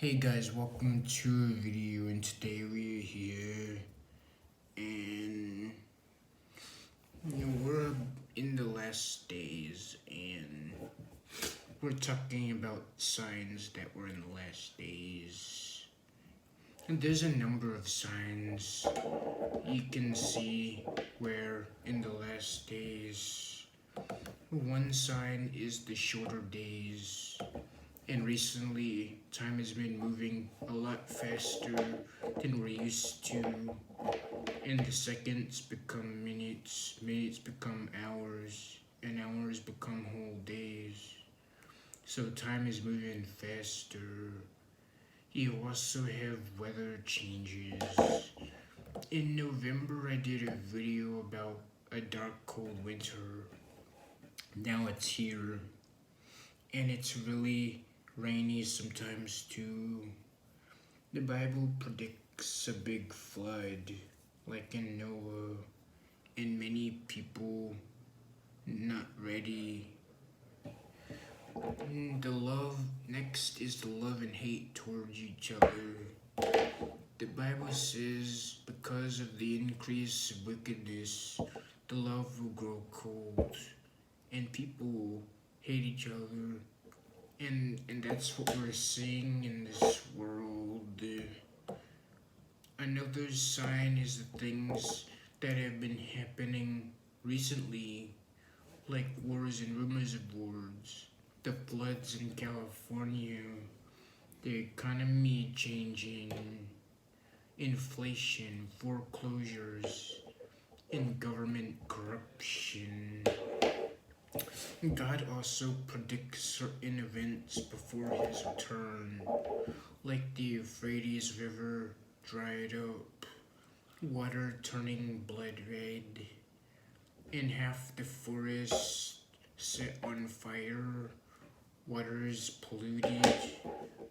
Hey guys, welcome to a video, and today we're here and we're in the last days and we're talking about signs that we're in the last days. And there's a number of signs you can see where in the last days. One sign is the shorter days. And recently, time has been moving a lot faster than we're used to. And the seconds become minutes, minutes become hours, and hours become whole days. So time is moving faster. You also have weather changes. In November, I did a video about a dark, cold winter. Now it's here, and it's really rainy sometimes too. The Bible predicts a big flood, like in Noah, and many people not ready. The love next is the love and hate towards each other. The Bible says, because of the increase of wickedness, the love will grow cold, and people will hate each other. And that's what we're seeing in this world. Another sign is the things that have been happening recently, like wars and rumors of wars, the floods in California, the economy changing, inflation, foreclosures, and government corruption. God also predicts certain events before his return, like the Euphrates River dried up, water turning blood red, and half the forest set on fire, waters polluted,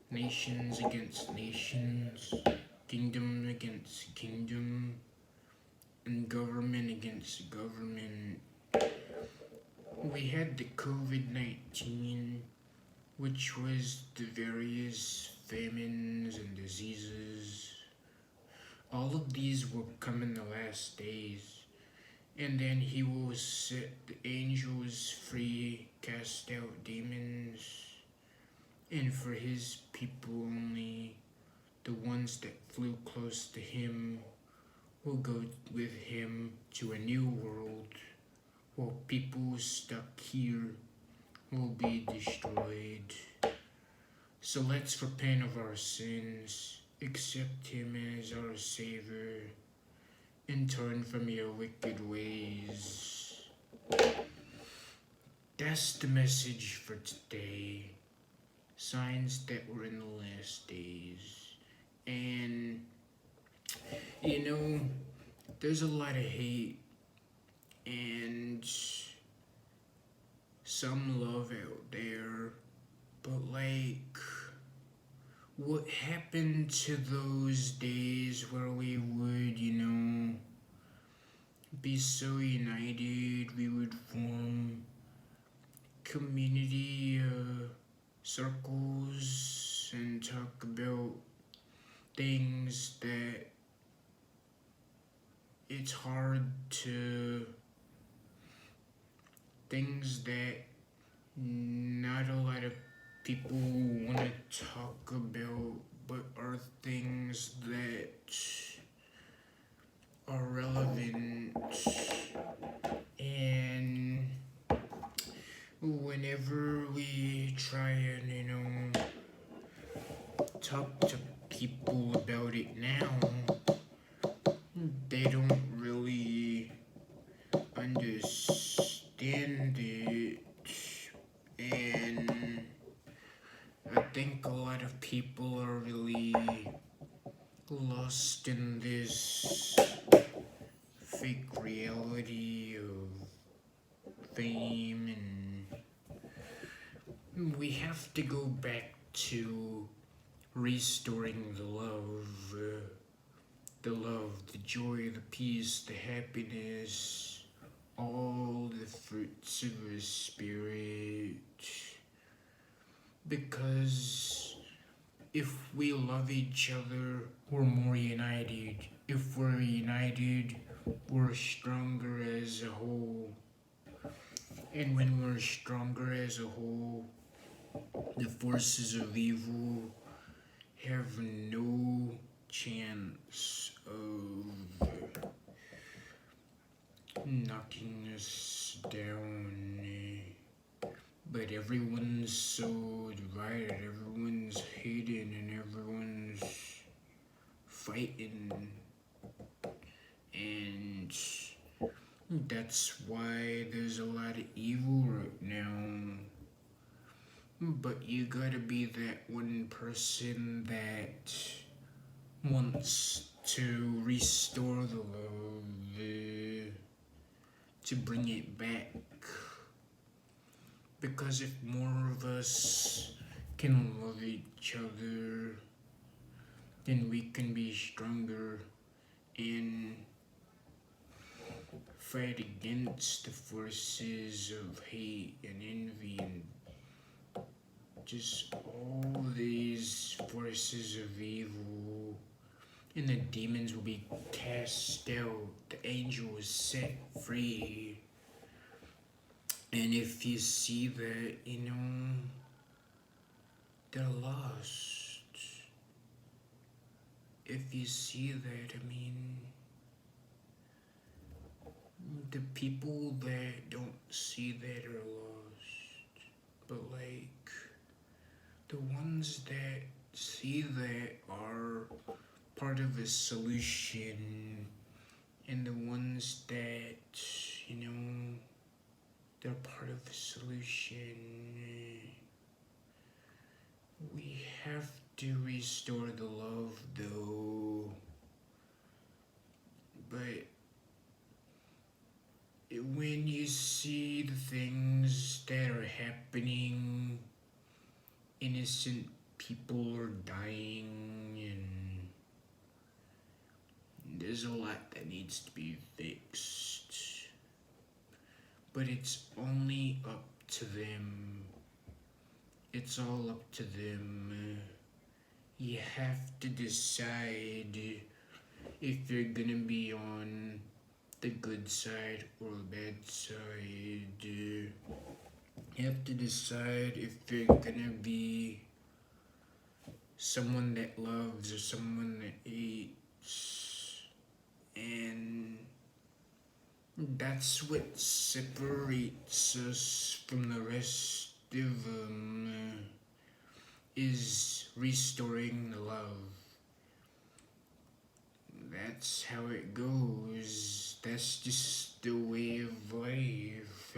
nations against nations, kingdom against kingdom, and government against government. We had the COVID-19, which was the various famines and diseases. All of these will come in the last days, and then he will set the angels free, cast out demons, and for his people only, the ones that flew close to him, will go with him to a new world, while people stuck here will be destroyed. So let's repent of our sins, accept him as our Savior, and turn from your wicked ways. That's the message for today. Signs that we're in the last days. And, there's a lot of hate and some love out there, but what happened to those days where we would, be so united, we would form community circles and talk about things that it's hard to, things that not a lot of people want to talk about, but are things that are relevant. And whenever we try and, talk to people about it now, they don't really understand it. And I think a lot of people are really lost in this fake reality of fame, and we have to go back to restoring the love, the joy, the peace, the happiness, all the fruits of the Spirit. Because if we love each other, we're more united. If we're united, we're stronger as a whole. And when we're stronger as a whole, the forces of evil have no chance of knocking us down. But everyone's so divided, everyone's hating, and everyone's fighting. And that's why there's a lot of evil right now. But you gotta be that one person that wants to restore the love, to bring it back. Because if more of us can love each other, then we can be stronger and fight against the forces of hate and envy and just all these forces of evil. And the demons will be cast out, the angel is set free. And if you see that, they're lost. If you see that, the people that don't see that are lost. But like, the ones that see that are part of a solution, and the ones that, they're part of the solution. We have to restore the love though. But when you see the things that are happening, innocent people are dying, and there's a lot that needs to be fixed. But it's only up to them. It's all up to them. You have to decide if you're gonna be on the good side or the bad side. You have to decide if you're gonna be someone that loves or someone that hates. And that's what separates us from the rest of them, is restoring the love. That's how it goes. That's just the way of life.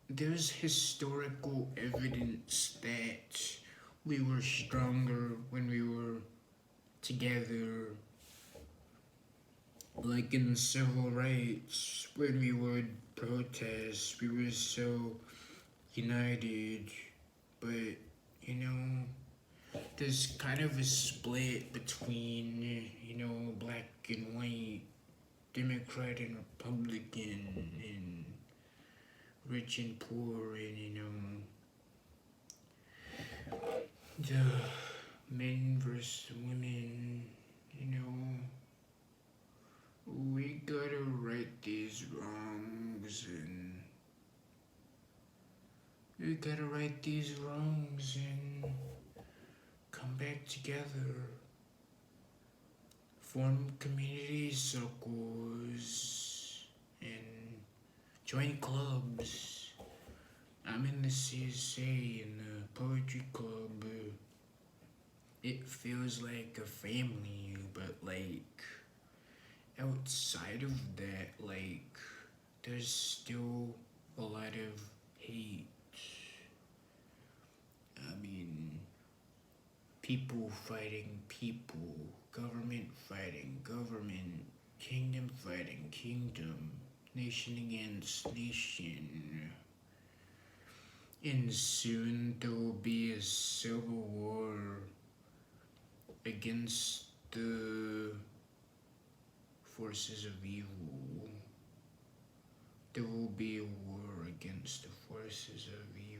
There's historical evidence that we were stronger when we were together. Like in civil rights, when we would protest, we were so united. But, there's kind of a split between, black and white, Democrat and Republican, and rich and poor, and, the men versus women, we gotta right these wrongs, and we gotta right these wrongs and come back together, form community circles, and join clubs. I'm in the CSA, in the poetry club. It feels like a family, but like outside of that, like there's still a lot of hate. People fighting people, government fighting government, kingdom fighting kingdom, nation against nation. And soon there will be a civil war against the forces of evil. There will be a war against the forces of evil.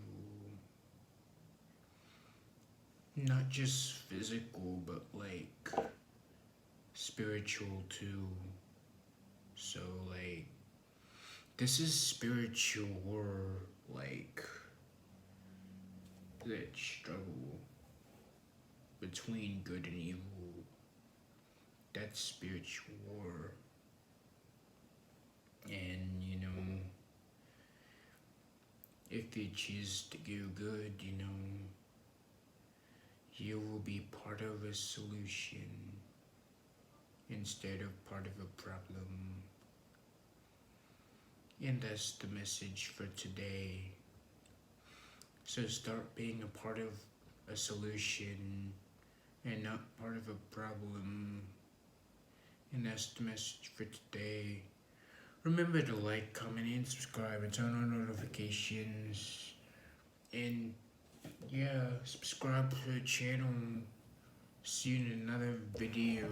not just physical, but like spiritual too. So like this is spiritual war, like that struggle between good and evil. That's spiritual war. And if you choose to go good, you will be part of a solution instead of part of a problem. And that's the message for today. So start being a part of a solution and not part of a problem. And that's the message for today. Remember to like, comment, and subscribe, and turn on notifications. And yeah, subscribe to the channel. See you in another video.